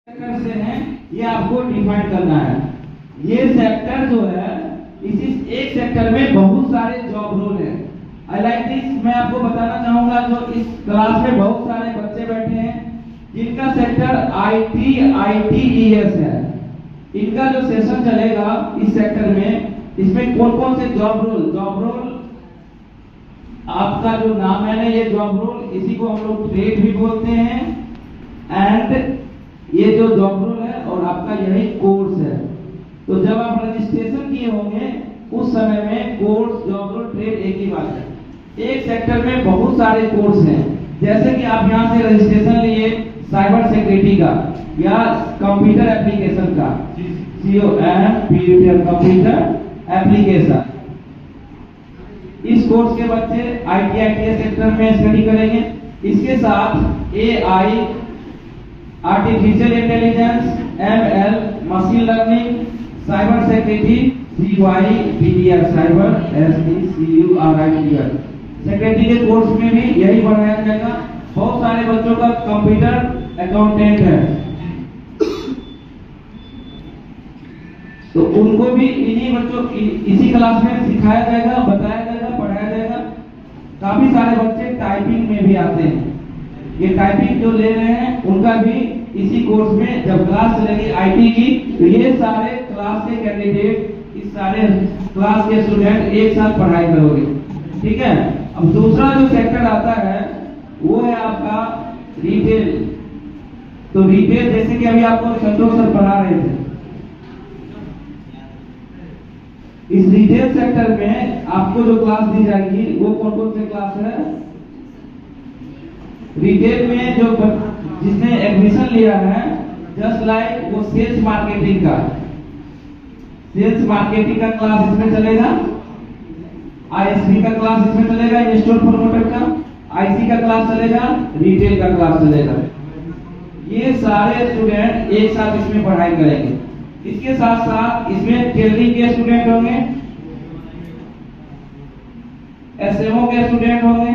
Sector से हैं ये आपको डिफाइन करना है। ये सेक्टर जो है इसी एक सेक्टर में बहुत सारे जॉब रोल हैं। I like this. मैं आपको बताना चाहूंगा जो इस क्लास में बहुत सारे बच्चे बैठे हैं जिनका सेक्टर ITES है। इनका जो सेशन चलेगा इस सेक्टर में इसमें कौन कौन से जॉब रोल आपका जो नाम है ना ये जॉब रोल इसी को हम लोग ट्रेड भी बोलते हैं एंड ये जो जॉब रोल है और आपका यही कोर्स है। तो जब आप रजिस्ट्रेशन किए होंगे उस समय में कोर्स जॉब रोल ट्रेड एक ही बात है। एक सेक्टर में बहुत सारे कोर्स हैं जैसे कि आप यहाँ से रजिस्ट्रेशन लिए साइबर सिक्योरिटी का या कंप्यूटर एप्लीकेशन का कंप्यूटर एप्लीकेशन। इस कोर्स के बच्चे ITES सेक्टर में स्टडी करेंगे। इसके साथ AI artificial intelligence ML machine learning cyber security CYBDR cyber SECURITY security के कोर्स में भी यही पढ़ाया जाएगा। बहुत सारे बच्चों का कंप्यूटर अकाउंटेंट है तो उनको भी इन्हीं बच्चों इसी क्लास में सिखाया जाएगा, बताया जाएगा, पढ़ाया जाएगा। काफी सारे बच्चे टाइपिंग में भी आते हैं। ये टाइपिंग जो ले रहे हैं उनका भी इसी कोर्स में जब क्लास चलेगी IT की तो ये सारे क्लास के कैंडिडेट इस सारे क्लास के स्टूडेंट एक साथ पढ़ाई करोगे। ठीक है। अब दूसरा जो सेक्टर आता है वो है आपका रिटेल। तो रिटेल जैसे कि अभी आपको संतोष सर पढ़ा रहे थे, इस रिटेल सेक्टर में आपको जो क्लास दी जाएगी वो कौन कौन से क्लास है। रिटेल में जो जिसने एडमिशन लिया है जस्ट लाइक वो सेल्स मार्केटिंग का क्लास इसमें चलेगा, ISP का क्लास इसमें चलेगा, इंस्टॉल प्रमोटर का, IC का क्लास चलेगा, रिटेल का क्लास चलेगा। ये सारे स्टूडेंट एक साथ इसमें पढ़ाई करेंगे। इसके साथ साथ इसमें टेलरिंग के स्टूडेंट होंगे, SMO के स्टूडेंट होंगे,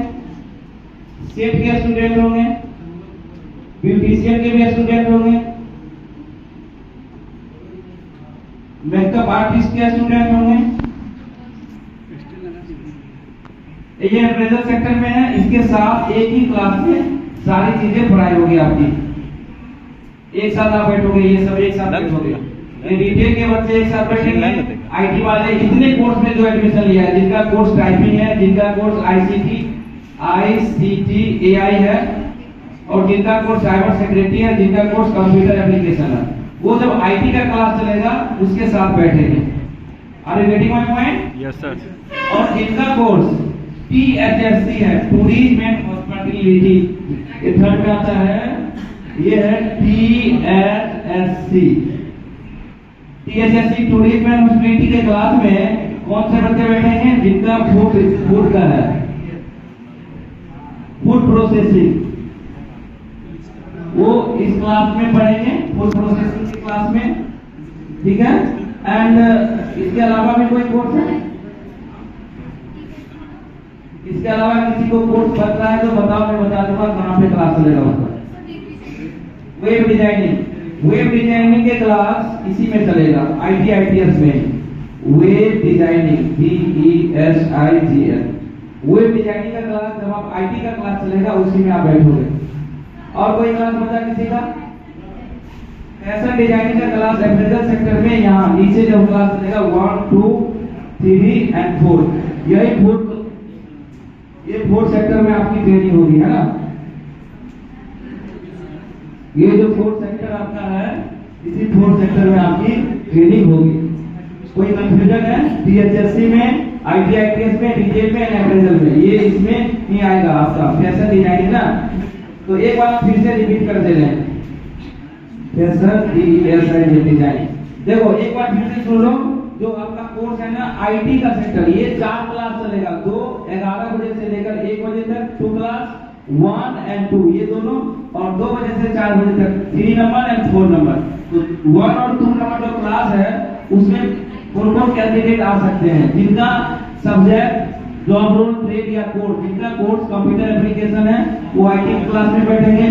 सेट के स्टूडेंट होंगे, ब्यूटिशियन के भी स्टूडेंट होंगे, मेकअप आर्टिस्ट के स्टूडेंट होंगे। ये अप्रेजल सेक्टर में है। इसके साथ एक ही क्लास में सारी चीजें पढ़ाई होगी आपकी। एक साथ आप बैठोगे, ये सब एक साथ बैठोगे। रिटेल के बच्चे एक साथ बैठेंगे, IT वाले इतने कोर्स में जो एडमिशन लिया है जिनका कोर्स टाइपिंग है, जिनका कोर्स ICT AI है और जिनका कोर्स साइबर सिक्योरिटी है, जिनका कोर्स कंप्यूटर एप्लीकेशन है, वो जब IT का क्लास चलेगा उसके साथ बैठेंगे। Are you getting my point? Yes sir. और जिनका कोर्स THSC है, टूरिज्म एंड हॉस्पिटैलिटी, ये थर्ड में आता है, ये है THSC टूरिज्म एंड हॉस्पिटैलिटी के क्लास में कौन से बच्चे बैठेंगे जिनका फूड का है, फूड प्रोसेसिंग, वो इस क्लास में पढ़ेंगे, फूड प्रोसेसिंग की क्लास में। ठीक है। एंड इसके अलावा भी कोई कोर्स है? इसके अलावा किसी को कोर्स बच रहा है तो बताओ, मैं बता दूंगा कहां पे क्लास चलेगा उसका। वेब डिजाइनिंग के क्लास इसी में चलेगा, ITES में। Web designing DESIGN web designing का क्लास जब आप IT का क्लास चलेगा उसी में आप बैठोगे। और कोई क्लास बचा किसी का? फैशन डिजाइनिंग का क्लास अप्रेजल सेक्टर में यहाँ नीचे जब क्लास चलेगा 1 2 3 एंड 4, ये फोर्थ सेक्टर में आपकी ट्रेनिंग होगी, है ना। ये जो फोर्थ सेक्टर आपका है इसी फोर्थ सेक्टर में आपकी ट्रेनिंग होगी। कोई कंफ्यूजन है? THSC में, ITES में, रिटेल में, अप्रेजल में, ये इसमें नहीं आएगा आपका फैशन डिजाइनिंग ना। तो एक बार फिर से रिपीट कर दे रहे हैं, फैशन डिजाइनिंग। देखो एक बार फिर से सुन लो, जो आपका कोर्स है ना IT का सेक्टर, ये 4 क्लास चलेगा, 11 बजे से लेकर 1 बजे तक 2 क्लास 1 and 2 ये दोनों, और 2 बजे से 4 बजे तक 3 नंबर एंड 4 नंबर। तो 1 और 2 नंबर जो क्लास है उसमें कौन कैंडिडेट आ सकते हैं जिनका सब्जेक्ट जॉब रोल ट्रेड या कोर्स, जिनका कोर्स कंप्यूटर एप्लीकेशन है वो IT क्लास में बैठेंगे।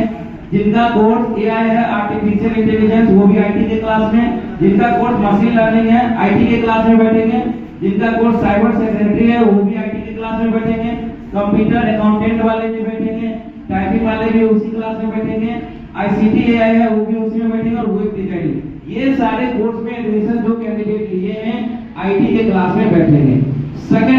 जिनका कोर्स एआई है, आर्टिफिशियल इंटेलिजेंस, वो भी आईटी के क्लास में। जिनका कोर्स मशीन लर्निंग है, आईटी के क्लास में बैठेंगे। जिनका कोर्स साइबर सिक्योरिटी है, वो भी आईटी के क्लास में बैठेंगे। कंप्यूटर अकाउंटेंट वाले भी बैठेंगे, टाइपिंग वाले भी उसी क्लास में बैठेंगे। आईसीटी एआई है, वो भी उसी में बैठेंगे। और वेब डिजाइनिंग, ये सारे कोर्स में एडमिशन जो कैंडिडेट लिए हैं आईटी के क्लास में बैठेंगे। सेकंड